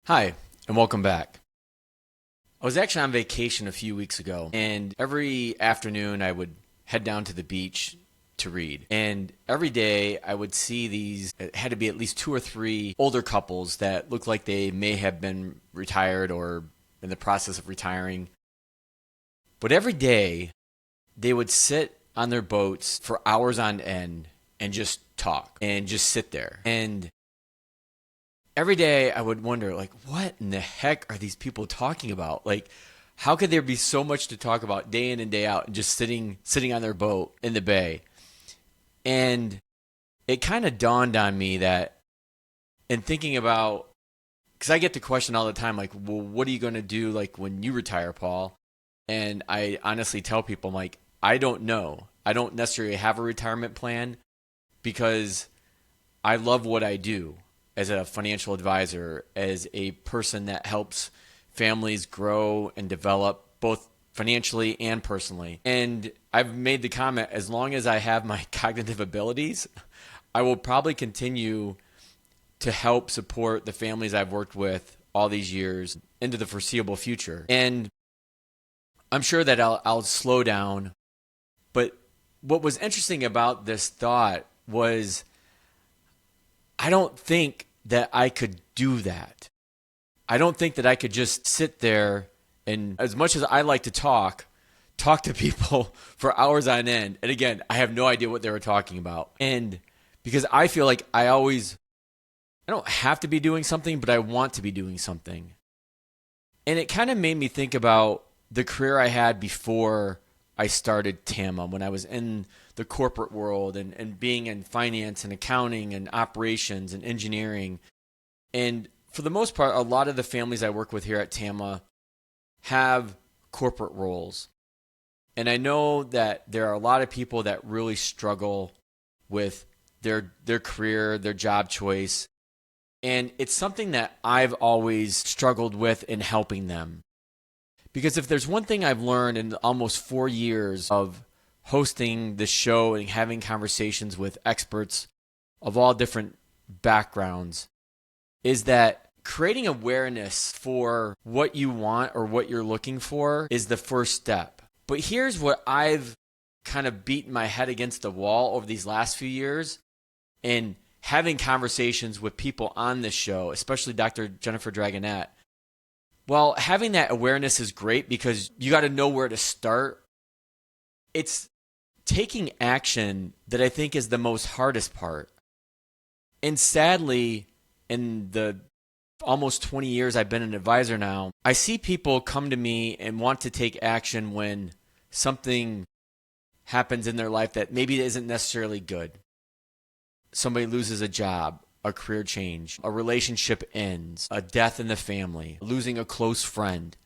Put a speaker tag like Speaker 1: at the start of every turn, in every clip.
Speaker 1: Hi, and welcome back. I was actually on vacation a few weeks ago, and every afternoon I would head down to the beach to read. And every day I would see it had to be at least two or three older couples that looked like they may have been retired or in the process of retiring. But every day they would sit on their boats for hours on end and just talk and just sit there. And every day I would wonder, like, what in the heck are these people talking about? Like, how could there be so much to talk about day in and day out and just sitting on their boat in the bay? And it kind of dawned on me that in thinking about, because I get the question all the time, like, well, what are you going to do, like, when you retire, Paul? And I honestly tell people, I'm like, I don't know. I don't necessarily have a retirement plan because I love what I do as a financial advisor, as a person that helps families grow and develop both financially and personally. And I've made the comment, as long as I have my cognitive abilities, I will probably continue to help support the families I've worked with all these years into the foreseeable future. And I'm sure that I'll slow down. But what was interesting about this thought was I don't think that I could do that. I don't think that I could just sit there and, as much as I like to talk to people for hours on end. And again, I have no idea what they were talking about. And because I feel like I don't have to be doing something, but I want to be doing something. And it kind of made me think about the career I had before I started TAMMA, when I was in the corporate world and being in finance and accounting and operations and engineering. And for the most part, a lot of the families I work with here at TAMMA have corporate roles. And I know that there are a lot of people that really struggle with their career, their job choice. And it's something that I've always struggled with in helping them. Because if there's one thing I've learned in almost 4 years of hosting this show and having conversations with experts of all different backgrounds, is that creating awareness for what you want or what you're looking for is the first step. But here's what I've kind of beaten my head against the wall over these last few years in having conversations with people on this show, especially Dr. Jennifer Dragonette. Well, having that awareness is great because you got to know where to start. It's taking action that I think is the most hardest part. And sadly, in the almost 20 years I've been an advisor now, I see people come to me and want to take action when something happens in their life that maybe isn't necessarily good. Somebody loses a job, a career change, a relationship ends, a death in the family, losing a close friend.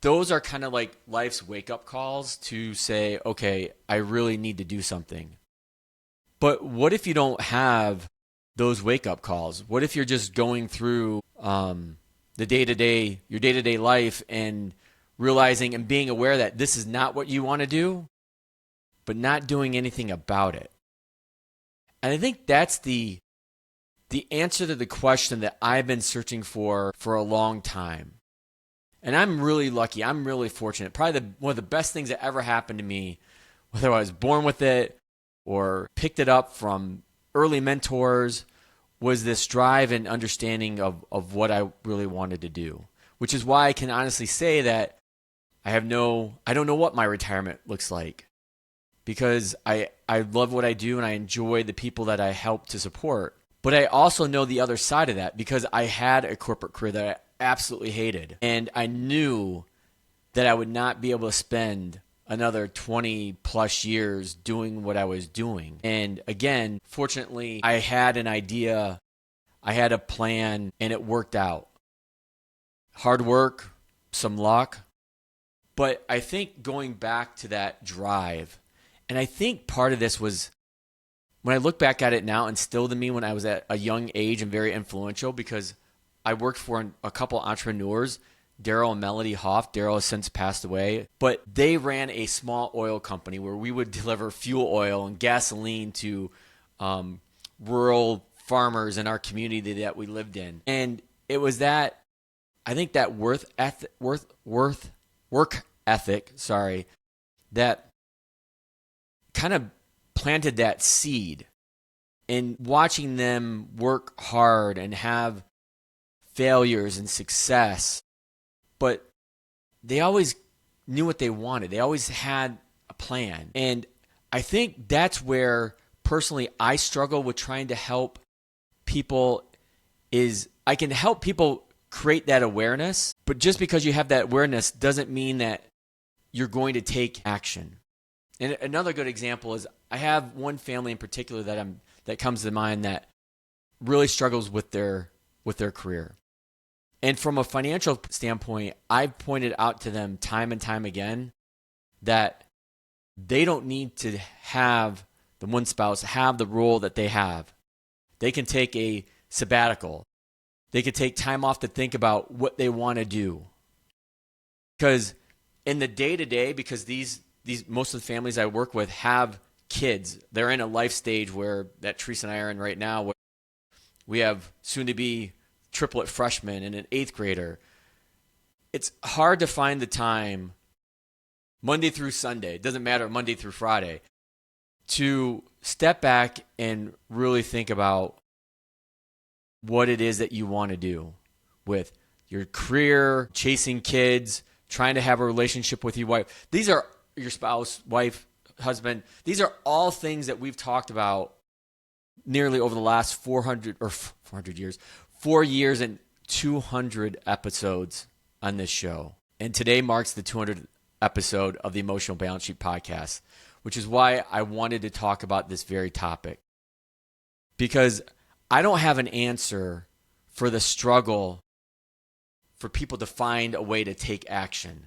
Speaker 1: Those are kind of like life's wake-up calls to say, okay, I really need to do something. But what if you don't have those wake-up calls? What if you're just going through your day-to-day life and realizing and being aware that this is not what you want to do, but not doing anything about it? And I think that's the answer to the question that I've been searching for a long time. And I'm really lucky. I'm really fortunate. Probably one of the best things that ever happened to me, whether I was born with it or picked it up from early mentors, was this drive and understanding of what I really wanted to do. Which is why I can honestly say that I don't know what my retirement looks like. Because I love what I do and I enjoy the people that I help to support. But I also know the other side of that because I had a corporate career that I absolutely hated. And I knew that I would not be able to spend another 20 plus years doing what I was doing. And again, fortunately, I had an idea, I had a plan, and it worked out. Hard work, some luck. But I think going back to that drive, and I think part of this was, when I look back at it now, instilled in me when I was at a young age and very influential, because I worked for a couple entrepreneurs, Daryl and Melody Hoff. Daryl has since passed away, but they ran a small oil company where we would deliver fuel oil and gasoline to rural farmers in our community that we lived in. And it was that I think that work ethic, that kind of planted that seed, and watching them work hard and have failures and success, but they always knew what they wanted. They always had a plan. And I think that's where personally I struggle with trying to help people. Is I can help people create that awareness, but just because you have that awareness doesn't mean that you're going to take action. And another good example is I have one family in particular that comes to mind that really struggles with their career. And from a financial standpoint, I've pointed out to them time and time again that they don't need to have the one spouse have the role that they have. They can take a sabbatical. They could take time off to think about what they want to do. Because in the day-to-day, because these most of the families I work with have kids. They're in a life stage where that Teresa and I are in right now, where we have soon-to-be triplet freshmen and an 8th grader. It's hard to find the time, Monday through Sunday, it doesn't matter, Monday through Friday, to step back and really think about what it is that you want to do with your career, chasing kids, trying to have a relationship with your wife. These are your spouse, wife, husband. These are all things that we've talked about nearly over the last 4 years and 200 episodes on this show. And today marks the 200th episode of the Emotional Balance Sheet podcast, which is why I wanted to talk about this very topic. Because I don't have an answer for the struggle for people to find a way to take action.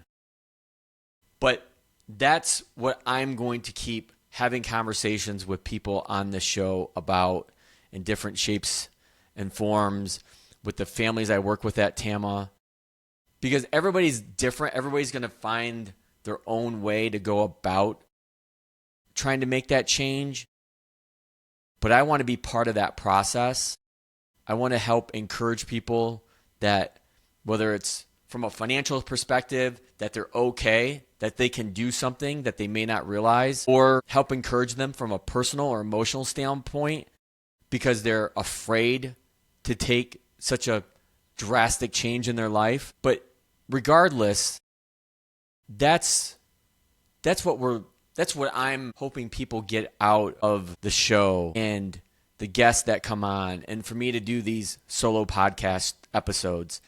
Speaker 1: But that's what I'm going to keep having conversations with people on the show about in different shapes and forms with the families I work with at TAMMA. Because everybody's different. Everybody's going to find their own way to go about trying to make that change. But I want to be part of that process. I want to help encourage people that whether it's from a financial perspective, that they're okay, that they can do something that they may not realize, or help encourage them from a personal or emotional standpoint because they're afraid to take such a drastic change in their life. But regardless, that's what I'm hoping people get out of the show and the guests that come on, and for me to do these solo podcast episodes.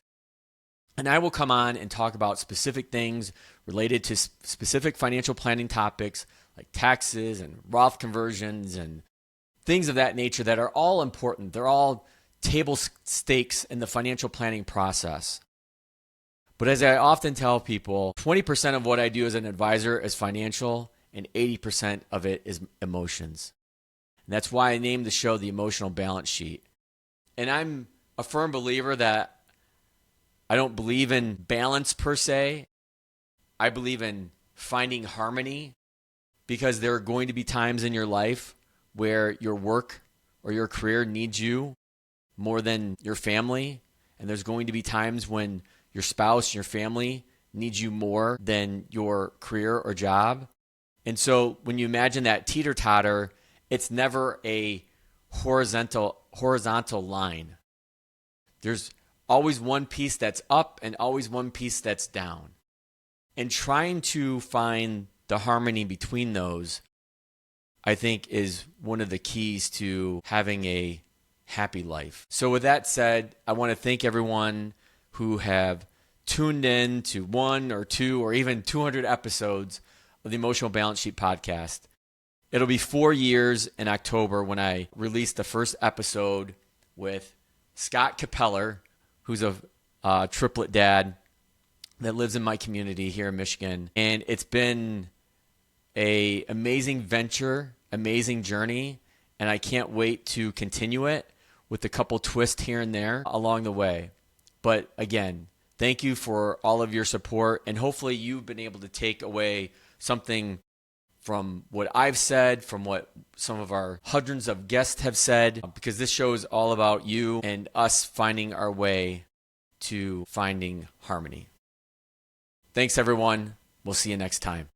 Speaker 1: And I will come on and talk about specific things related to specific financial planning topics like taxes and Roth conversions and things of that nature that are all important. They're all table stakes in the financial planning process. But as I often tell people, 20% of what I do as an advisor is financial and 80% of it is emotions. And that's why I named the show The Emotional Balance Sheet. And I'm a firm believer that I don't believe in balance per se. I believe in finding harmony, because there are going to be times in your life where your work or your career needs you more than your family. And there's going to be times when your spouse, your family needs you more than your career or job. And so when you imagine that teeter-totter, it's never a horizontal line. There's always one piece that's up and always one piece that's down. And trying to find the harmony between those, I think, is one of the keys to having a happy life. So with that said, I want to thank everyone who have tuned in to 1 or 2 or even 200 episodes of the Emotional Balance Sheet podcast. It'll be 4 years in October when I released the first episode with Scott Capeller, who's a triplet dad that lives in my community here in Michigan. And it's been an amazing venture, amazing journey, and I can't wait to continue it with a couple twists here and there along the way. But again, thank you for all of your support, and hopefully you've been able to take away something from what I've said, from what some of our hundreds of guests have said, because this show is all about you and us finding our way to finding harmony. Thanks, everyone. We'll see you next time.